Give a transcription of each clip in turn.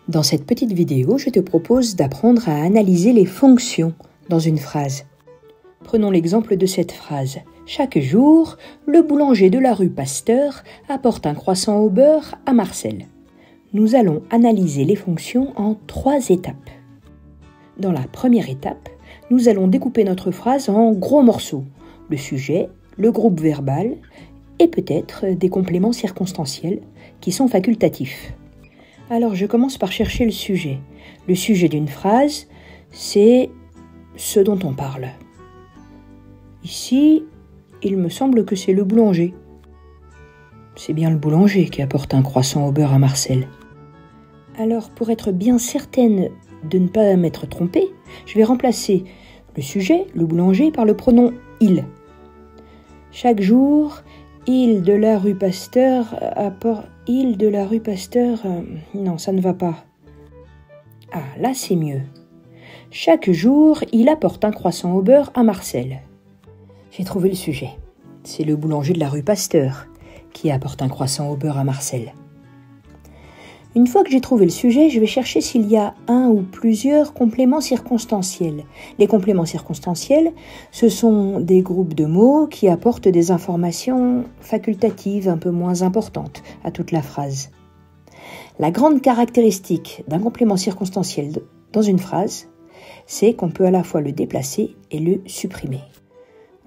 Dans cette petite vidéo, je te propose d'apprendre à analyser les fonctions dans une phrase. Prenons l'exemple de cette phrase. Chaque jour, le boulanger de la rue Pasteur apporte un croissant au beurre à Marcel. Nous allons analyser les fonctions en 3 étapes. Dans la première étape, nous allons découper notre phrase en gros morceaux. Le sujet, le groupe verbal et peut-être des compléments circonstanciels qui sont facultatifs. Alors je commence par chercher le sujet. Le sujet d'une phrase, c'est ce dont on parle. Ici, il me semble que c'est le boulanger. C'est bien le boulanger qui apporte un croissant au beurre à Marcel. Alors pour être bien certaine de ne pas m'être trompée, je vais remplacer le sujet, le boulanger, par le pronom « il ». Chaque jour, il de la rue Pasteur apporte... Il de la rue Pasteur... non, ça ne va pas. Ah, là c'est mieux. Chaque jour, il apporte un croissant au beurre à Marcel. J'ai trouvé le sujet. C'est le boulanger de la rue Pasteur qui apporte un croissant au beurre à Marcel. Une fois que j'ai trouvé le sujet, je vais chercher s'il y a un ou plusieurs compléments circonstanciels. Les compléments circonstanciels, ce sont des groupes de mots qui apportent des informations facultatives un peu moins importantes à toute la phrase. La grande caractéristique d'un complément circonstanciel dans une phrase, c'est qu'on peut à la fois le déplacer et le supprimer.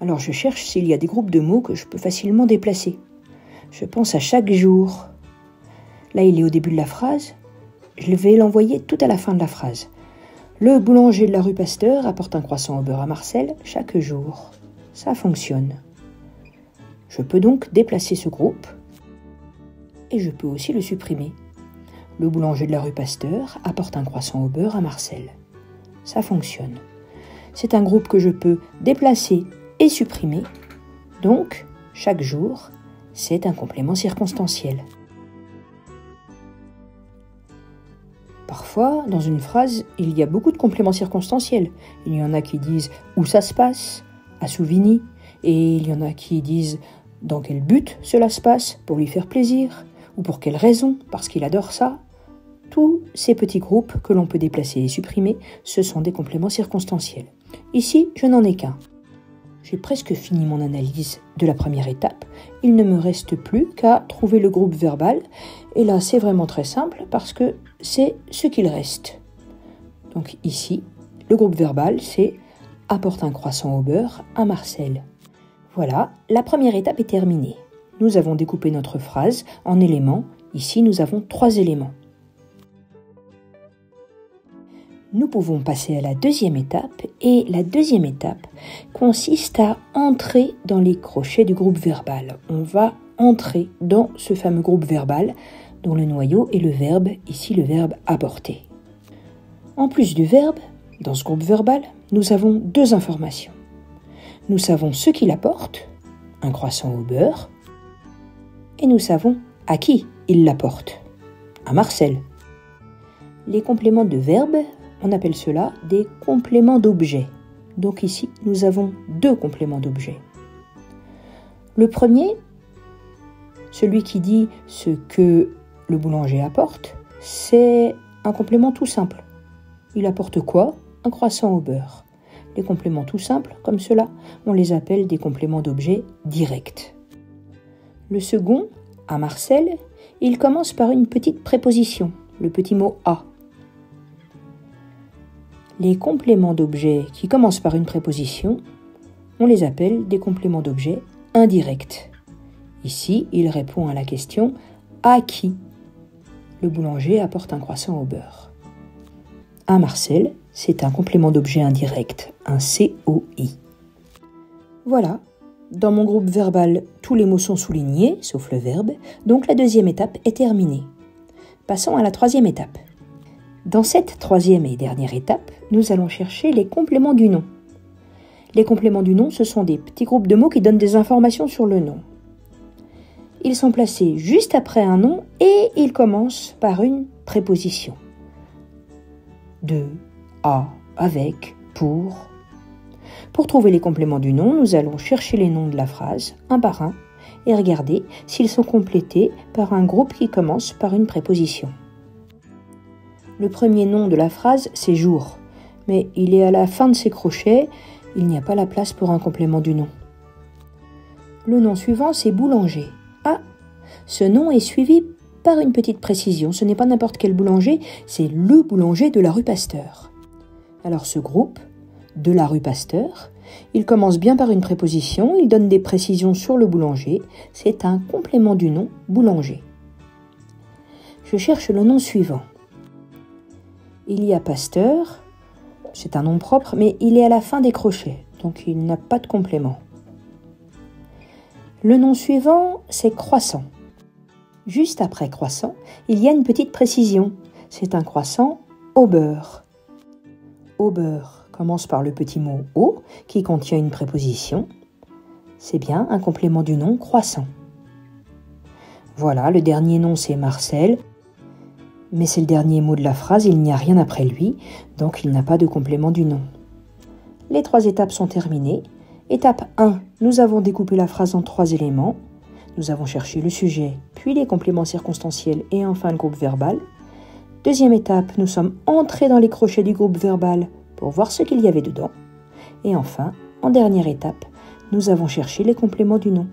Alors je cherche s'il y a des groupes de mots que je peux facilement déplacer. Je pense à chaque jour. Là, il est au début de la phrase. Je vais l'envoyer tout à la fin de la phrase. Le boulanger de la rue Pasteur apporte un croissant au beurre à Marcel chaque jour. Ça fonctionne. Je peux donc déplacer ce groupe et je peux aussi le supprimer. Le boulanger de la rue Pasteur apporte un croissant au beurre à Marcel. Ça fonctionne. C'est un groupe que je peux déplacer et supprimer. Donc, chaque jour, c'est un complément circonstanciel. Parfois, dans une phrase, il y a beaucoup de compléments circonstanciels. Il y en a qui disent « où ça se passe », à Souvigny, et il y en a qui disent « dans quel but cela se passe, pour lui faire plaisir », ou « pour quelle raison, parce qu'il adore ça ». Tous ces petits groupes que l'on peut déplacer et supprimer, ce sont des compléments circonstanciels. Ici, je n'en ai qu'un. J'ai presque fini mon analyse de la première étape. Il ne me reste plus qu'à trouver le groupe verbal. Et là, c'est vraiment très simple parce que c'est ce qu'il reste. Donc ici, le groupe verbal, c'est « apporte un croissant au beurre à Marcel ». Voilà, la première étape est terminée. Nous avons découpé notre phrase en éléments. Ici, nous avons 3 éléments. Nous pouvons passer à la deuxième étape, et la deuxième étape consiste à entrer dans les crochets du groupe verbal. On va entrer dans ce fameux groupe verbal dont le noyau est le verbe, ici le verbe apporter. En plus du verbe, dans ce groupe verbal, nous avons 2 informations. Nous savons ce qu'il apporte, un croissant au beurre, et nous savons à qui il l'apporte, à Marcel. Les compléments de verbe, on appelle cela des compléments d'objet. Donc ici, nous avons 2 compléments d'objet. Le premier, celui qui dit ce que le boulanger apporte, c'est un complément tout simple. Il apporte quoi? Un croissant au beurre. Les compléments tout simples, comme cela, on les appelle des compléments d'objet directs. Le second, à Marcel, il commence par une petite préposition, le petit mot « à ». Les compléments d'objet qui commencent par une préposition, on les appelle des compléments d'objet indirects. Ici, il répond à la question « à qui ?» le boulanger apporte un croissant au beurre. À Marcel, c'est un complément d'objet indirect, un COI. Voilà, dans mon groupe verbal, tous les mots sont soulignés, sauf le verbe, donc la deuxième étape est terminée. Passons à la troisième étape. Dans cette troisième et dernière étape, nous allons chercher les compléments du nom. Les compléments du nom, ce sont des petits groupes de mots qui donnent des informations sur le nom. Ils sont placés juste après un nom et ils commencent par une préposition. De, à, avec, pour. Pour trouver les compléments du nom, nous allons chercher les noms de la phrase, un par un, et regarder s'ils sont complétés par un groupe qui commence par une préposition. Le premier nom de la phrase, c'est jour. Mais il est à la fin de ces crochets, il n'y a pas la place pour un complément du nom. Le nom suivant, c'est boulanger. Ah, ce nom est suivi par une petite précision. Ce n'est pas n'importe quel boulanger, c'est le boulanger de la rue Pasteur. Alors ce groupe, de la rue Pasteur, il commence bien par une préposition, il donne des précisions sur le boulanger. C'est un complément du nom boulanger. Je cherche le nom suivant. Il y a Pasteur, c'est un nom propre, mais il est à la fin des crochets, donc il n'a pas de complément. Le nom suivant, c'est croissant. Juste après croissant, il y a une petite précision. C'est un croissant au beurre. Au beurre commence par le petit mot au, qui contient une préposition. C'est bien un complément du nom croissant. Voilà, le dernier nom c'est Marcel, mais c'est le dernier mot de la phrase, il n'y a rien après lui, donc il n'a pas de complément du nom. Les 3 étapes sont terminées. Étape 1, nous avons découpé la phrase en 3 éléments. Nous avons cherché le sujet, puis les compléments circonstanciels et enfin le groupe verbal. Deuxième étape, nous sommes entrés dans les crochets du groupe verbal pour voir ce qu'il y avait dedans. Et enfin, en dernière étape, nous avons cherché les compléments du nom.